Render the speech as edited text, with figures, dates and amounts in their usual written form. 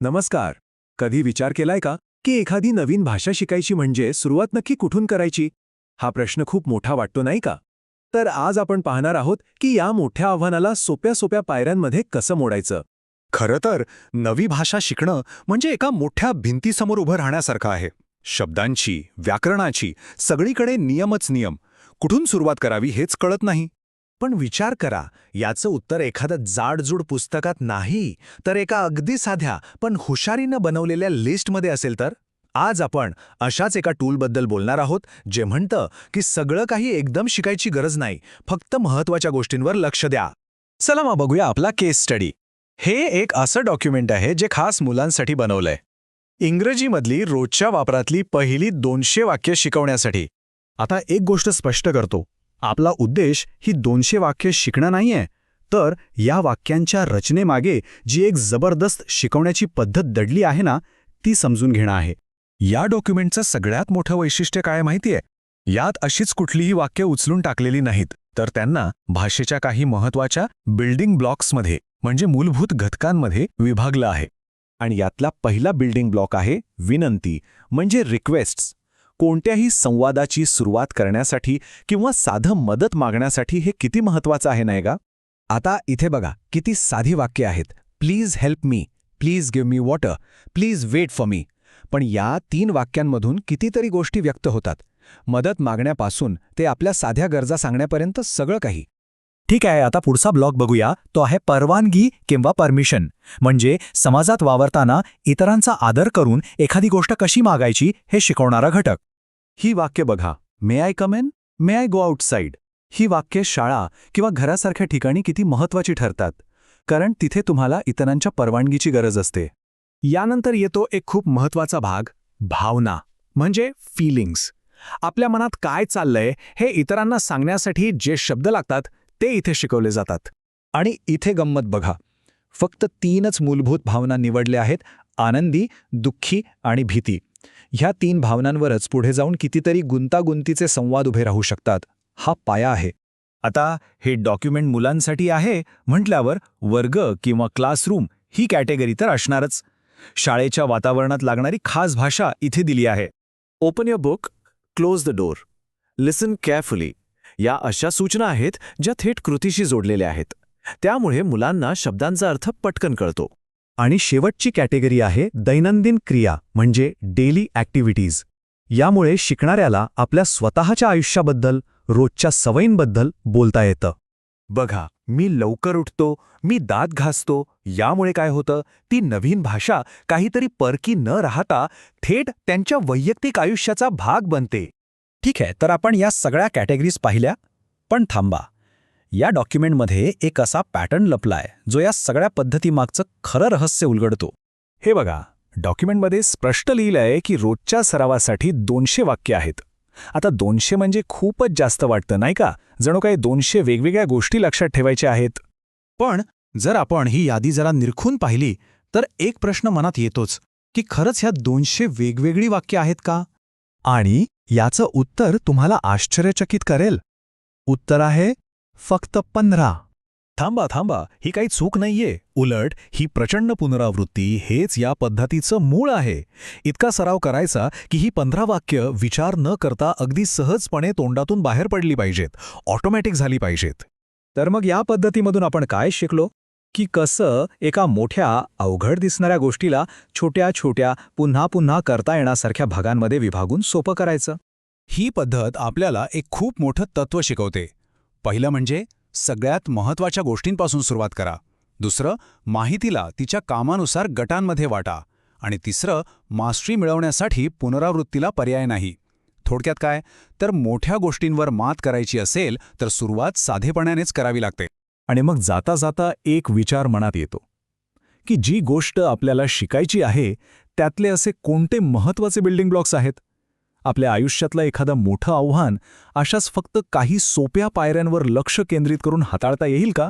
नमस्कार. कधी विचार केलाय का की एखादी नवीन भाषा शिकायची म्हणजे सुरुवात नक्की कुठून करायची? हा प्रश्न खूप मोठा वाटतो नाही का? तर आज आपण पाहणार आहोत की या मोठ्या आव्हानाला सोप्या सोप्या पायऱ्यांमध्ये कसं मोडायचं. खरं तर नवी भाषा शिकणं म्हणजे एका मोठ्या भिंतीसमोर उभं राहण्यासारखं आहे. शब्दांची, व्याकरणाची, सगळीकडे नियमच नियम. कुठून सुरुवात करावी हेच कळत नाही. पण विचार करा, याचं उत्तर एखादं जाडजूड पुस्तकात नाही, तर एका अगदी साध्या पण हुशारीनं बनवलेल्या लिस्टमध्ये असेल तर? आज आपण अशाच एका टूलबद्दल बोलणार आहोत, जे म्हणतं की सगळं काही एकदम शिकायची गरज नाही, फक्त महत्त्वाच्या गोष्टींवर लक्ष द्या. चला मग बघूया आपला केस स्टडी. हे एक असं डॉक्युमेंट आहे जे खास मुलांसाठी बनवलंय. इंग्रजीमधली रोजच्या वापरातली पहिली 200 वाक्य शिकवण्यासाठी. आता एक गोष्ट स्पष्ट करतो, आपला उद्देश ही 200 वाक्य शिकणं नाहीये, तर या वाक्यांच्या रचनेमागे जी एक जबरदस्त शिकवण्याची पद्धत दडली आहे ना, ती समजून घेणं आहे. या डॉक्युमेंटचं सगळ्यात मोठं वैशिष्ट्य काय माहितीये? यात अशीच कुठलीही वाक्य उचलून टाकलेली नाहीत, तर त्यांना भाषेच्या काही महत्त्वाच्या बिल्डिंग ब्लॉक्समध्ये म्हणजे मूलभूत घटकांमध्ये विभागलं आहे. आणि यातला पहिला बिल्डिंग ब्लॉक आहे विनंती म्हणजे रिक्वेस्ट्स. कोणत्याही संवादाची सुरुवात करण्यासाठी किंवा साधं मदत मागण्यासाठी हे किती महत्त्वाचं आहे नाही का? आता इथे बघा, किती साधी वाक्य आहेत. Please help me, please give me water, please wait for me. पण या 3 वाक्यांमधून कितीतरी गोष्टी व्यक्त होतात. मदत मागण्यापासून ते आपल्या साध्या गरजा सांगण्यापर्यंत सगळं काही. ठीक आहे, आता पुढचा ब्लॉक बघूया. तो आहे परवानगी किंवा परमिशन, म्हणजे समाजात वावरताना इतरांचा आदर करून एखादी गोष्ट कशी मागायची हे शिकवणारा घटक. ही वाक्य बघा, may I come in, may I go outside. ही वाक्ये शाळा किंवा घरासारख्या ठिकाणी किती महत्त्वाची ठरतात, कारण तिथे तुम्हाला इतरांच्या परवानगीची गरज असते. यानंतर येतो एक खूप महत्त्वाचा भाग, भावना म्हणजे फीलिंग्स. आपल्या मनात काय चाललंय हे इतरांना सांगण्यासाठी जे शब्द लागतात ते इथे शिकवले जातात. आणि इथे गंमत बघा, फक्त 3च मूलभूत भावना निवडल्या आहेत: आनंदी, दुःखी आणि भीती. ह्या 3 भावनांवरच पुढे जाऊन कितीतरी गुंतागुंतीचे संवाद उभे राहू शकतात. हा पाया आहे. आता हे डॉक्युमेंट मुलांसाठी आहे म्हटल्यावर वर्ग किंवा क्लासरूम ही कॅटेगरी तर असणारच. शाळेच्या वातावरणात लागणारी खास भाषा इथे दिली आहे. Open your book, close the door, listen carefully. या अशा सूचना आहेत ज्या थेट कृतीशी जोडलेल्या आहेत. त्यामुळे मुलांना शब्दांचा अर्थ पटकन कळतो. आणि शेवटची कॅटेगरी आहे दैनंदिन क्रिया म्हणजे डेली ॲक्टिव्हिटीज. यामुळे शिकणाऱ्याला आपल्या स्वतःच्या आयुष्याबद्दल, रोजच्या सवयींबद्दल बोलता येतं. बघा, मी लवकर उठतो, मी दात घासतो. यामुळे काय होतं, ती नवीन भाषा काहीतरी परकी न राहता थेट त्यांच्या वैयक्तिक आयुष्याचा भाग बनते. ठीक आहे, तर आपण या सगळ्या कॅटेगरीज पाहिल्या. पण थांबा, या डॉक्युमेंटमध्ये एक असा पॅटर्न लपलाय जो या सगळ्या पद्धतीमागचं खरं रहस्य उलगडतो. हे बघा, डॉक्युमेंटमध्ये स्पष्ट लिहिलंय की रोजच्या सरावासाठी 200 वाक्य आहेत. आता 200 म्हणजे खूपच जास्त वाटतं नाही का? जणू काही 200 वेगवेगळ्या गोष्टी लक्षात ठेवायच्या आहेत. पण जर आपण ही यादी जरा निरखून पाहिली तर एक प्रश्न मनात येतोच की खरंच ह्या 200 वेगवेगळी वाक्य आहेत का? आणि याचं उत्तर तुम्हाला आश्चर्यचकित करेल. उत्तर आहे फक्त 15. थांबा, ही काही चूक नाहीये. उलट ही प्रचंड पुनरावृत्ती हेच या पद्धतीचं मूळ आहे. इतका सराव करायचा की ही 15 वाक्य विचार न करता अगदी सहजपणे तोंडातून बाहेर पडली पाहिजेत, ऑटोमॅटिक झाली पाहिजेत. तर मग या पद्धतीमधून आपण काय शिकलो? की कसं एका मोठ्या, अवघड दिसणाऱ्या गोष्टीला छोट्या छोट्या, पुन्हा पुन्हा करता येण्यासारख्या भागांमध्ये विभागून सोपं करायचं. ही पद्धत आपल्याला एक खूप मोठं तत्त्व शिकवते. पहिलं म्हणजे सगळ्यात महत्त्वाच्या गोष्टींपासून सुरुवात करा. दुसरं, माहितीला तिच्या कामानुसार गटांमध्ये वाटा. आणि तिसरं, मास्टरी मिळवण्यासाठी पुनरावृत्तीला पर्याय नाही. थोडक्यात काय, तर मोठ्या गोष्टींवर मात करायची असेल तर सुरुवात साधेपणानेच करावी लागते. आणि मग जाता जाता एक विचार मनात येतो की जी गोष्ट आपल्याला शिकायची आहे त्यातले असे कोणते महत्त्वाचे बिल्डिंग ब्लॉक्स आहेत. आपल्या आयुष्यातलं एखादं मोठं आव्हान अशाच फक्त काही सोप्या पायऱ्यांवर लक्ष केंद्रित करून हाताळता येईल का?